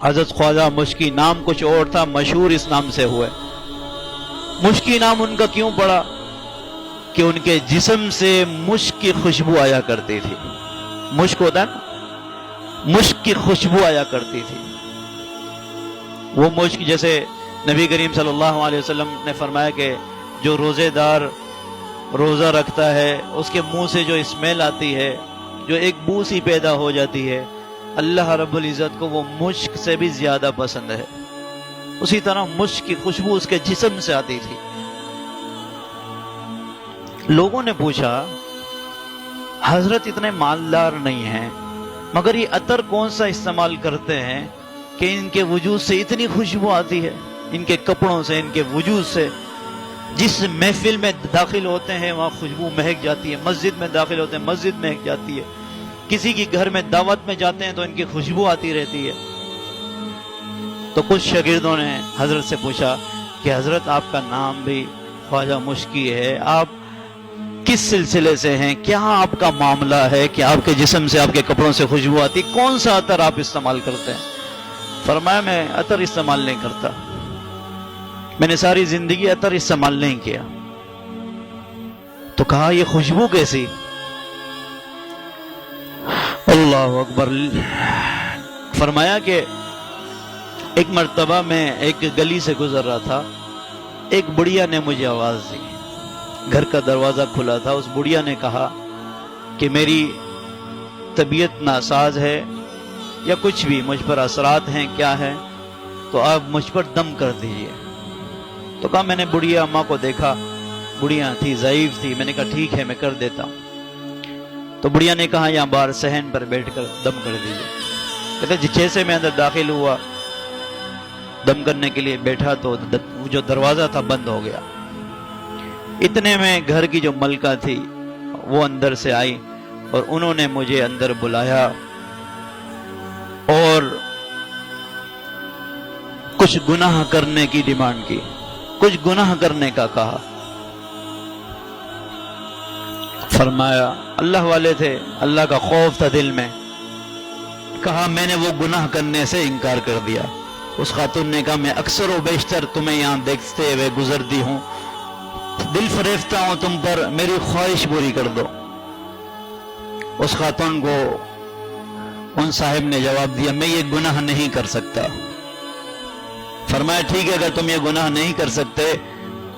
حضرت خواجہ مشکی نام کچھ اور تھا، مشہور اس نام سے ہوئے۔ مشکی نام ان کا کیوں پڑا؟ کہ ان کے جسم سے مشک کی خوشبو آیا کرتی تھی۔ مشک ہوتا ہے نا، مشک کی خوشبو آیا کرتی تھی۔ وہ مشک جیسے نبی کریم صلی اللہ علیہ وسلم نے فرمایا کہ جو روزے دار روزہ رکھتا ہے اس کے منہ سے جو اسمیل آتی ہے، جو ایک بو سی پیدا ہو جاتی ہے، اللہ رب العزت کو وہ مشک سے بھی زیادہ پسند ہے۔ اسی طرح مشک کی خوشبو اس کے جسم سے آتی تھی۔ لوگوں نے پوچھا حضرت اتنے مالدار نہیں ہیں مگر یہ عطر کون سا استعمال کرتے ہیں کہ ان کے وجود سے اتنی خوشبو آتی ہے، ان کے کپڑوں سے، ان کے وجود سے۔ جس محفل میں داخل ہوتے ہیں وہاں خوشبو مہک جاتی ہے، مسجد میں داخل ہوتے ہیں مسجد مہک جاتی ہے، کسی کی گھر میں دعوت میں جاتے ہیں تو ان کی خوشبو آتی رہتی ہے۔ تو کچھ شاگردوں نے حضرت سے پوچھا کہ حضرت آپ کا نام بھی خواجہ مشکی ہے، آپ کس سلسلے سے ہیں؟ کیا آپ کا معاملہ ہے کہ آپ کے جسم سے، آپ کے کپڑوں سے خوشبو آتی؟ کون سا عطر آپ استعمال کرتے ہیں؟ فرمایا میں عطر استعمال نہیں کرتا، میں نے ساری زندگی عطر استعمال نہیں کیا۔ تو کہا یہ خوشبو کیسی؟ اللہ اکبر۔ فرمایا کہ ایک مرتبہ میں ایک گلی سے گزر رہا تھا، ایک بڑھیا نے مجھے آواز دی، گھر کا دروازہ کھلا تھا۔ اس بڑھیا نے کہا کہ میری طبیعت ناساز ہے یا کچھ بھی، مجھ پر اثرات ہیں، کیا ہے، تو آپ مجھ پر دم کر دیجئے۔ تو کہا میں نے بڑھیا اماں کو دیکھا، بڑھیا تھی، ضعیف تھی، میں نے کہا ٹھیک ہے میں کر دیتا ہوں۔ تو بڑھیا نے کہا یہاں باہر صحن پر بیٹھ کر دم کر دیجئے۔ کہتے جیسے میں اندر داخل ہوا، دم کرنے کے لیے بیٹھا تو جو دروازہ تھا بند ہو گیا۔ اتنے میں گھر کی جو ملکہ تھی وہ اندر سے آئی اور انہوں نے مجھے اندر بلایا اور کچھ گناہ کرنے کی ڈیمانڈ کی، کچھ گناہ کرنے کا کہا۔ فرمایا اللہ والے تھے، اللہ کا خوف تھا دل میں، کہا میں نے وہ گناہ کرنے سے انکار کر دیا۔ اس خاتون نے کہا میں اکثر و بیشتر تمہیں یہاں دیکھتے ہوئے گزرتی ہوں، دل فریفتہ ہوں تم پر، میری خواہش پوری کر دو۔ اس خاتون کو ان صاحب نے جواب دیا میں یہ گناہ نہیں کر سکتا۔ فرمایا ٹھیک ہے اگر تم یہ گناہ نہیں کر سکتے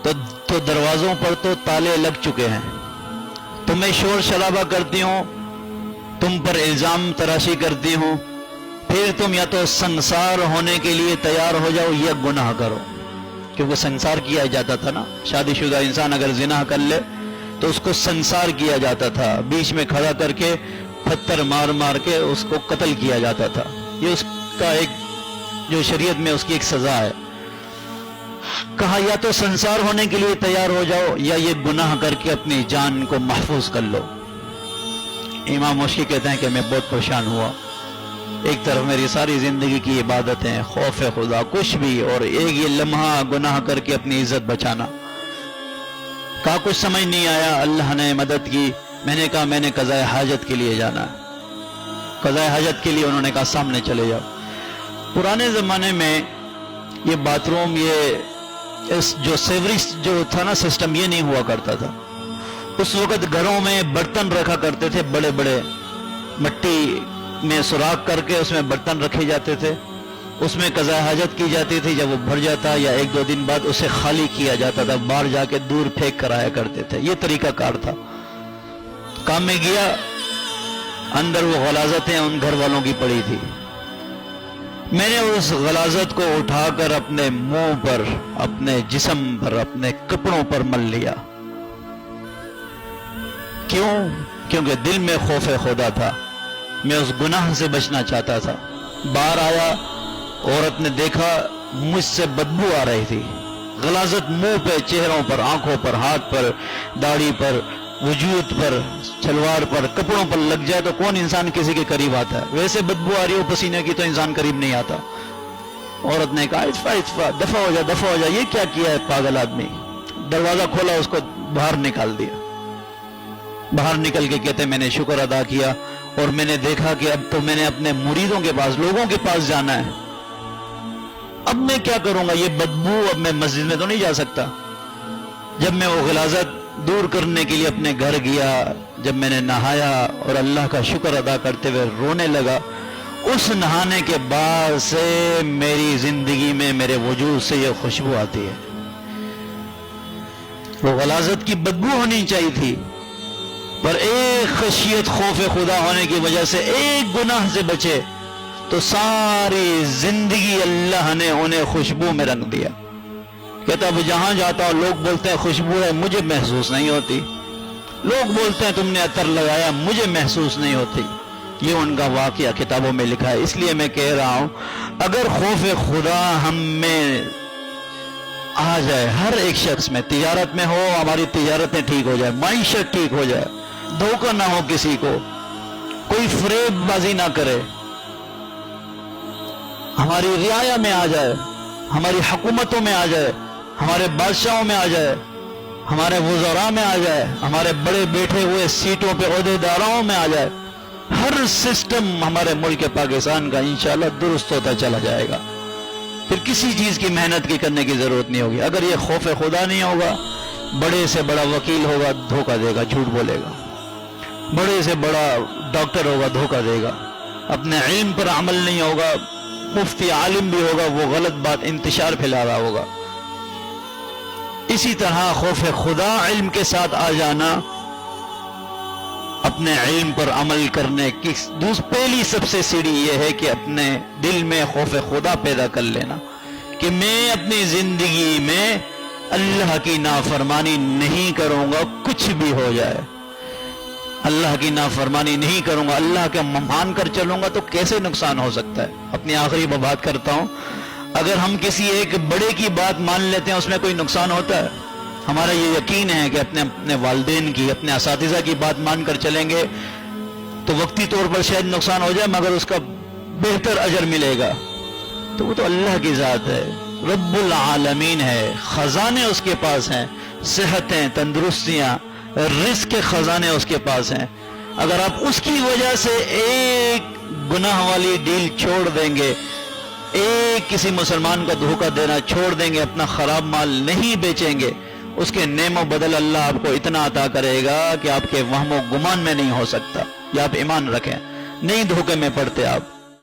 تو دروازوں پر تو تالے لگ چکے ہیں، تمہیں شور شرابہ کرتی ہوں، تم پر الزام تراشی کرتی ہوں، پھر تم یا تو سنسار ہونے کے لیے تیار ہو جاؤ یا گناہ کرو۔ کیونکہ سنسار کیا جاتا تھا نا، شادی شدہ انسان اگر زنا کر لے تو اس کو سنسار کیا جاتا تھا، بیچ میں کھڑا کر کے پتھر مار مار کے اس کو قتل کیا جاتا تھا۔ یہ اس کا ایک جو شریعت میں اس کی ایک سزا ہے۔ کہا یا تو سنسار ہونے کے لیے تیار ہو جاؤ یا یہ گناہ کر کے اپنی جان کو محفوظ کر لو۔ امام مشکی کہتے ہیں کہ میں بہت پریشان ہوا، ایک طرف میری ساری زندگی کی عبادتیں، خوف خدا، کچھ بھی، اور ایک یہ لمحہ گناہ کر کے اپنی عزت بچانا۔ کہا کچھ سمجھ نہیں آیا، اللہ نے مدد کی، میں نے کہا میں نے قضاء حاجت کے لیے جانا ہے۔ قضاء حاجت کے لیے انہوں نے کہا سامنے چلے جاؤ۔ پرانے زمانے میں یہ باتھ روم، یہ جو سیوریج جو تھا نا سسٹم، یہ نہیں ہوا کرتا تھا۔ اس وقت گھروں میں برتن رکھا کرتے تھے، بڑے بڑے مٹی میں سوراخ کر کے اس میں برتن رکھے جاتے تھے، اس میں قضاء حاجت کی جاتی تھی۔ جب وہ بھر جاتا یا ایک دو دن بعد اسے خالی کیا جاتا تھا، باہر جا کے دور پھینک کر آیا کرتے تھے۔ یہ طریقہ کار تھا۔ کام میں گیا، اندر وہ غلاظتیں ان گھر والوں کی پڑی تھی۔ میں نے اس غلاظت کو اٹھا کر اپنے منہ پر، اپنے جسم پر، اپنے کپڑوں پر مل لیا۔ کیوں؟ کیونکہ دل میں خوف خدا تھا، میں اس گناہ سے بچنا چاہتا تھا۔ باہر آیا، عورت نے دیکھا مجھ سے بدبو آ رہی تھی، غلاظت منہ پہ، چہروں پر، آنکھوں پر، ہاتھ پر، داڑھی پر، وجود پر، شلوار پر، کپڑوں پر لگ جائے تو کون انسان کسی کے قریب آتا ہے؟ ویسے بدبو آ رہی ہو پسینے کی تو انسان قریب نہیں آتا۔ عورت نے کہا اتفا دفع ہو جا، دفع ہو جا، یہ کیا کیا ہے پاگل آدمی؟ دروازہ کھولا، اس کو باہر نکال دیا۔ باہر نکل کے کہتے میں نے شکر ادا کیا اور میں نے دیکھا کہ اب تو میں نے اپنے مریدوں کے پاس، لوگوں کے پاس جانا ہے، اب میں کیا کروں گا، یہ بدبو، اب میں مسجد میں تو نہیں جا سکتا۔ جب میں وہ غلاظت دور کرنے کے لیے اپنے گھر گیا، جب میں نے نہایا اور اللہ کا شکر ادا کرتے ہوئے رونے لگا، اس نہانے کے بعد سے میری زندگی میں، میرے وجود سے یہ خوشبو آتی ہے۔ وہ غلاظت کی بدبو ہونی چاہیے تھی، پر ایک خشیت خوف خدا ہونے کی وجہ سے ایک گناہ سے بچے تو ساری زندگی اللہ نے انہیں خوشبو میں رنگ دیا۔ کہتا اب جہاں جاتا ہوں لوگ بولتے ہیں خوشبو ہے، مجھے محسوس نہیں ہوتی۔ لوگ بولتے ہیں تم نے عطر لگایا، مجھے محسوس نہیں ہوتی۔ یہ ان کا واقعہ کتابوں میں لکھا ہے۔ اس لیے میں کہہ رہا ہوں اگر خوف خدا ہم میں آ جائے، ہر ایک شخص میں، تجارت میں ہو، ہماری تجارتیں ٹھیک ہو جائے، معیشت ٹھیک ہو جائے، دھوکہ نہ ہو کسی کو، کوئی فریب بازی نہ کرے، ہماری رعایا میں آ جائے، ہماری حکومتوں میں آ جائے، ہمارے بادشاہوں میں آ جائے، ہمارے وزراء میں آ جائے، ہمارے بڑے بیٹھے ہوئے سیٹوں پہ عہدیداروں میں آ جائے، ہر سسٹم ہمارے ملک پاکستان کا انشاءاللہ درست ہوتا چلا جائے گا۔ پھر کسی چیز کی محنت کی کرنے کی ضرورت نہیں ہوگی۔ اگر یہ خوف خدا نہیں ہوگا، بڑے سے بڑا وکیل ہوگا دھوکہ دے گا، جھوٹ بولے گا، بڑے سے بڑا ڈاکٹر ہوگا دھوکہ دے گا، اپنے علم پر عمل نہیں ہوگا، مفتی عالم بھی ہوگا وہ غلط بات انتشار پھیلا رہا ہوگا۔ اسی طرح خوف خدا علم کے ساتھ آ جانا، اپنے علم پر عمل کرنے کی پہلی سب سے سیڑھی یہ ہے کہ اپنے دل میں خوف خدا پیدا کر لینا کہ میں اپنی زندگی میں اللہ کی نافرمانی نہیں کروں گا، کچھ بھی ہو جائے اللہ کی نافرمانی نہیں کروں گا۔ اللہ کا مان کر چلوں گا تو کیسے نقصان ہو سکتا ہے؟ اپنی آخری بات کرتا ہوں، اگر ہم کسی ایک بڑے کی بات مان لیتے ہیں اس میں کوئی نقصان ہوتا ہے؟ ہمارا یہ یقین ہے کہ اپنے والدین کی، اپنے اساتذہ کی بات مان کر چلیں گے تو وقتی طور پر شاید نقصان ہو جائے مگر اس کا بہتر اجر ملے گا۔ تو وہ تو اللہ کی ذات ہے، رب العالمین ہے، خزانے اس کے پاس ہیں، صحتیں، تندرستیاں، رزق کے خزانے اس کے پاس ہیں۔ اگر آپ اس کی وجہ سے ایک گناہ والی ڈیل چھوڑ دیں گے، ایک کسی مسلمان کا دھوکہ دینا چھوڑ دیں گے، اپنا خراب مال نہیں بیچیں گے، اس کے نعم و بدل اللہ آپ کو اتنا عطا کرے گا کہ آپ کے وہم و گمان میں نہیں ہو سکتا۔ یا آپ ایمان رکھیں، نہیں دھوکے میں پڑتے آپ۔